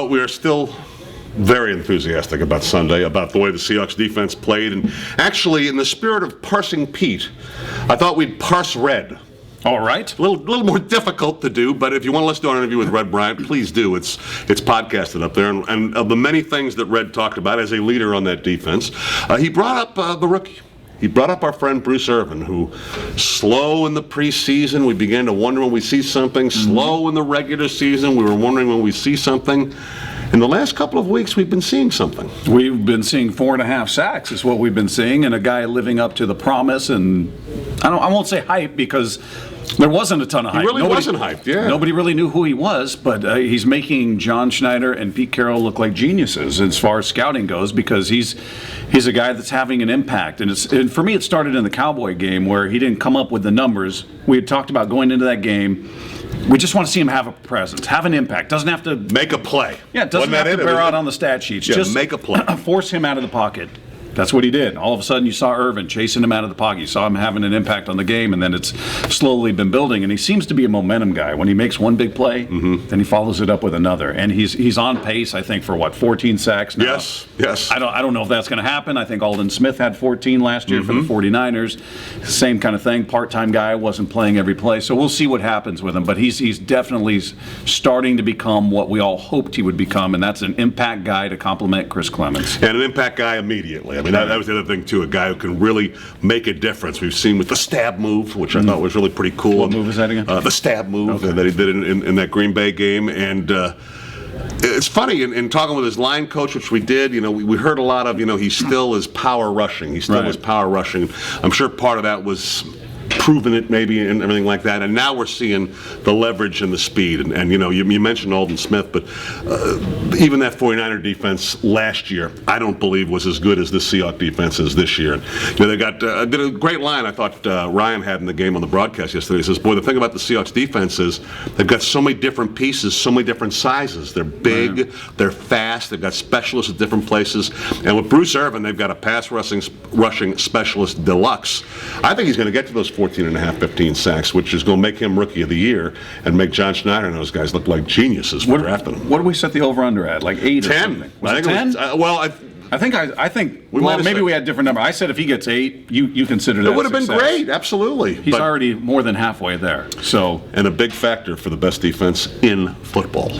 we are still very enthusiastic about Sunday, about the way the Seahawks defense played. And actually, in the spirit of parsing Pete, I thought we'd parse Red. All right. A little more difficult to do, but if you want to listen to our interview with Red Bryant, please do. It's podcasted up there. And of the many things that Red talked about as a leader on that defense, he brought up the rookie. He brought up our friend Bruce Irvin, who slow in the preseason, we began to wonder when we see something. Slow in the regular season, we were wondering when we see something. In the last couple of weeks, we've been seeing something. We've been seeing 4.5 sacks is what we've been seeing, and a guy living up to the promise. And I won't say hype because there wasn't a ton of hype. He really wasn't hyped, yeah. Nobody really knew who he was, but he's making John Schneider and Pete Carroll look like geniuses as far as scouting goes, because he's a guy that's having an impact. And for me, it started in the Cowboy game where he didn't come up with the numbers. We had talked about going into that game. We just want to see him have a presence, have an impact. Doesn't have to make a play. Yeah, it doesn't have to bear out on the stat sheets. Yeah, just make a play. Force him out of the pocket. That's what he did. All of a sudden, you saw Irvin chasing him out of the pocket. You saw him having an impact on the game, and then it's slowly been building. And he seems to be a momentum guy. When he makes one big play, then he follows it up with another. And he's on pace, I think, for 14 sacks now. Yes. I don't know if that's going to happen. I think Aldon Smith had 14 last year for the 49ers. Same kind of thing. Part-time guy, wasn't playing every play. So we'll see what happens with him. But he's definitely starting to become what we all hoped he would become, and that's an impact guy to complement Chris Clemens. And an impact guy immediately. I mean, that was the other thing, too, a guy who can really make a difference. We've seen with the stab move, which I thought was really pretty cool. What move is that again? The stab move that he did in that Green Bay game. And it's funny, in talking with his line coach, which we did, we heard a lot of, he still is power rushing. He still is power rushing. I'm sure part of that was proven it maybe and everything like that, and now we're seeing the leverage and the speed, and you mentioned Aldon Smith, but even that 49er defense last year I don't believe was as good as the Seahawks defense is this year. And, they got did a great line I thought Ryan had in the game on the broadcast yesterday. He says, boy, the thing about the Seahawks defense is they've got so many different pieces, so many different sizes. They're big, they're fast, they've got specialists at different places, and with Bruce Irvin they've got a pass rushing specialist deluxe. I think he's going to get to those 14.5, 15 sacks, which is going to make him Rookie of the Year and make John Schneider and those guys look like geniuses for drafting him. What did we set the over/under at? Like 8 or 10. something? Was it 10? I think maybe we had different number. I said if he gets 8, you consider that it would have been success. great, absolutely. He's already more than halfway there. So, and a big factor for the best defense in football.